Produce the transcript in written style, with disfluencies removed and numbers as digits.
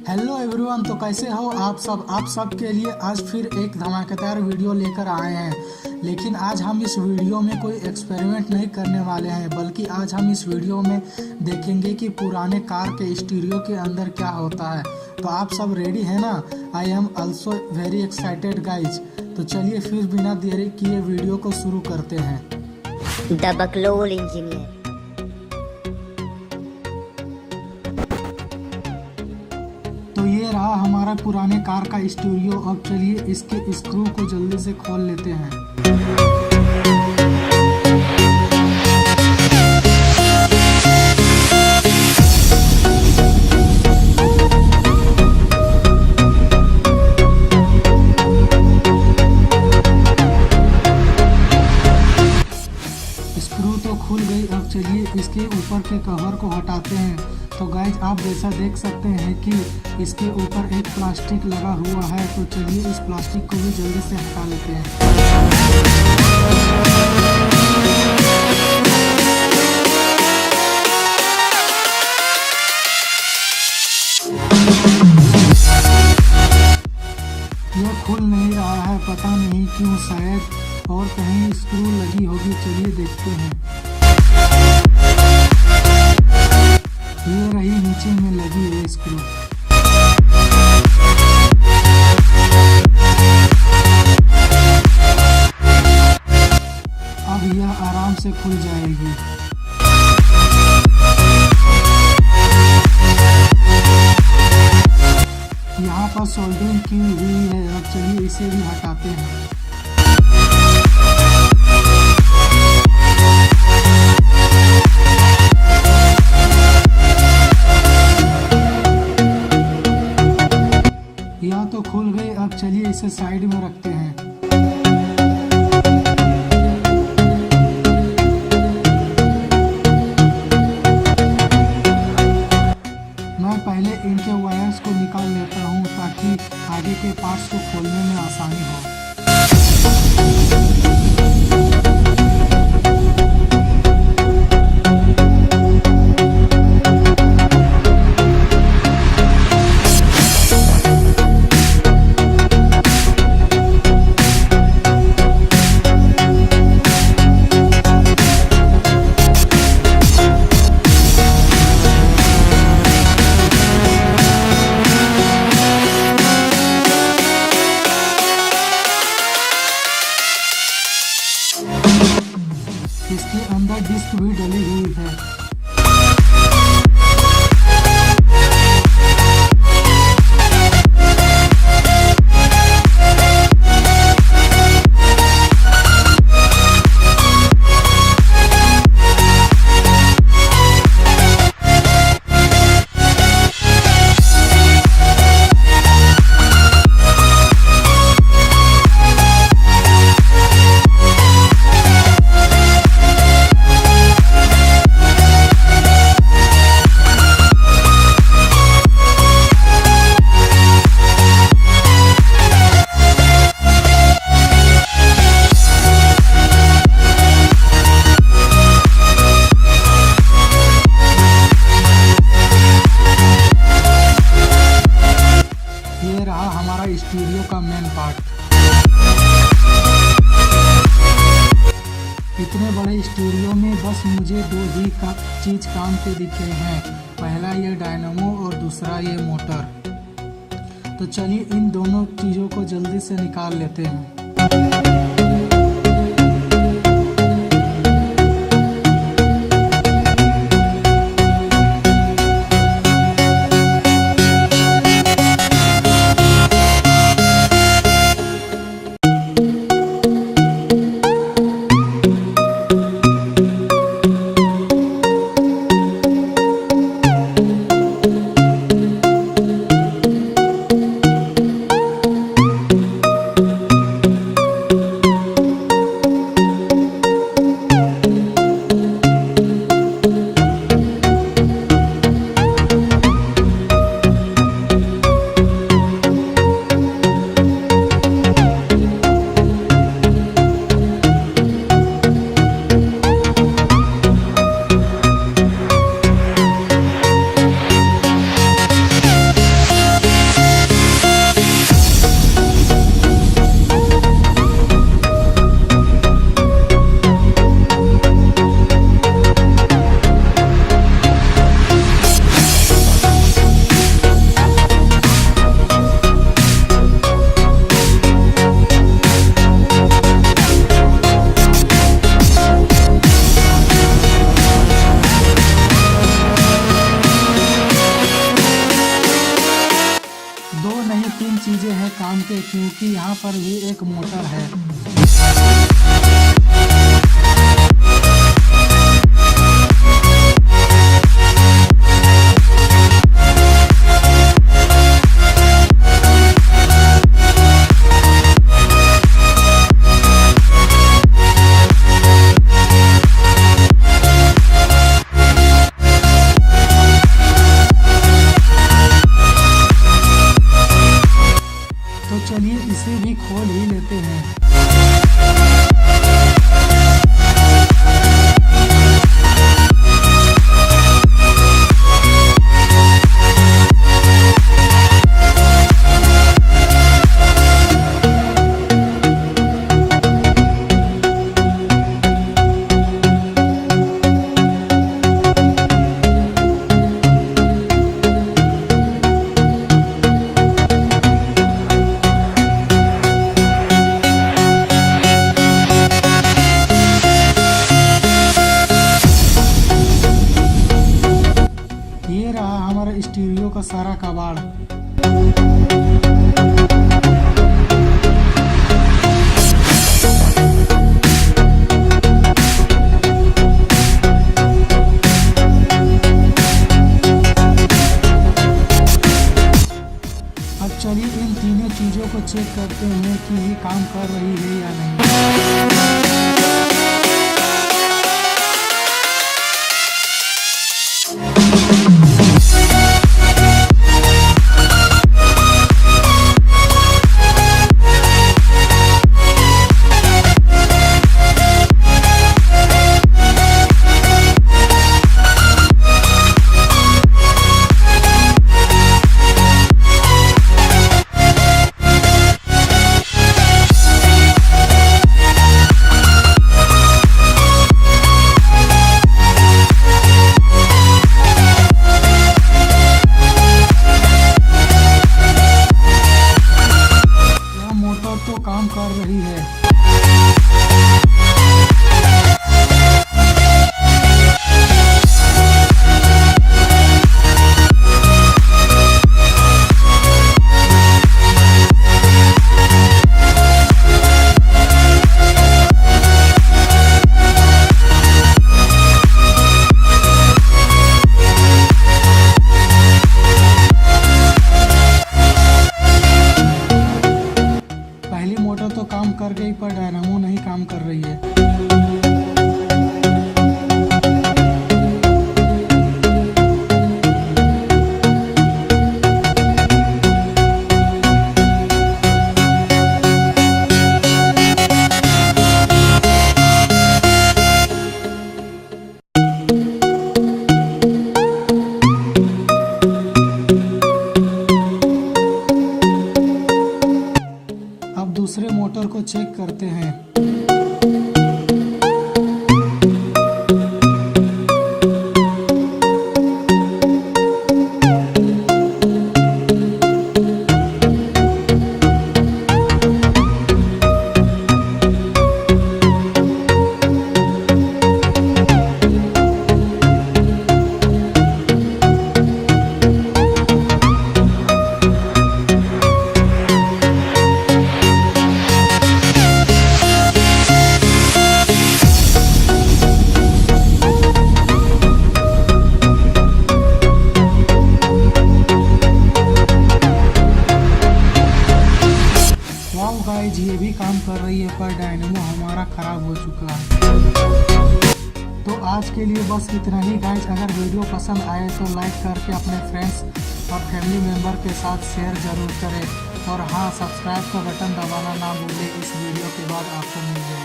Hello everyone, तो कैसे हो आप सब के लिए आज फिर एक धमाकेदार वीडियो लेकर आए हैं। लेकिन आज हम इस वीडियो में कोई एक्सपेरिमेंट नहीं करने वाले हैं, बल्कि आज हम इस वीडियो में देखेंगे कि पुराने कार के स्टीरियो के अंदर क्या होता है। तो आप सब रेडी है ना? I am also very excited guys. तो चलिए फिर बिना देरी किए वीडियो को शुरू करते हैं। द बकलोल इंजीनियर। तो ये रहा हमारा पुराने कार का स्टीरियो। अब चलिए इसके स्क्रू को जल्दी से खोल लेते हैं। स्क्रू तो खुल गई। अब चलिए इसके ऊपर के कवर को हटाते हैं। तो गाइज आप जैसा देख सकते हैं कि इसके ऊपर एक प्लास्टिक लगा हुआ है। तो चलिए इस प्लास्टिक को भी जल्दी से हटा लेते हैं। यह खुल नहीं रहा है, पता नहीं क्यों, शायद और कहीं स्क्रू लगी होगी। चलिए देखते हैं। ये रही नीचे में लगी है स्क्रू। अब यह आराम से खुल जाएगी। यहाँ पर सोल्डरिंग की हुई है। अब चलिए इसे भी हटाते हैं। यह तो खुल गई। अब चलिए इसे साइड में रखते हैं। मैं पहले इनके वायर्स को निकाल लेता हूँ ताकि आगे के पार्ट्स को खोलने में आसानी हो। इसके अंदर डिस्क भी डली हुई है। ये रहा हमारा स्टीरियो का मेन पार्ट। इतने बड़े स्टीरियो में बस मुझे दो ही चीज काम के दिखे हैं। पहला ये डायनामो और दूसरा ये मोटर। तो चलिए इन दोनों चीजों को जल्दी से निकाल लेते हैं। सभी चीज़ें हैं काम के, क्योंकि यहाँ पर भी एक मोटर है। तो चलिए इसे भी खोल ही लेते हैं। ये रहा हमारा स्टीरियो का सारा कबाड़। अब चलिए इन तीनों चीज़ों को चेक करते हैं कि ये काम कर रही है या नहीं। तो काम कर रही है। पहली मोटर तो काम कर गई, पर डायनामो नहीं काम कर रही है। अब दूसरे मोटर को चेक करते हैं। गाइज ये भी काम कर रही है, पर डायनेमो हमारा खराब हो चुका है। तो आज के लिए बस इतना ही गाइज। अगर वीडियो पसंद आए तो लाइक करके अपने फ्रेंड्स और फैमिली मेम्बर के साथ शेयर ज़रूर करें। और हाँ, सब्सक्राइब का बटन दबाना ना भूलें। इस वीडियो के बाद आपको मिल जाएगा।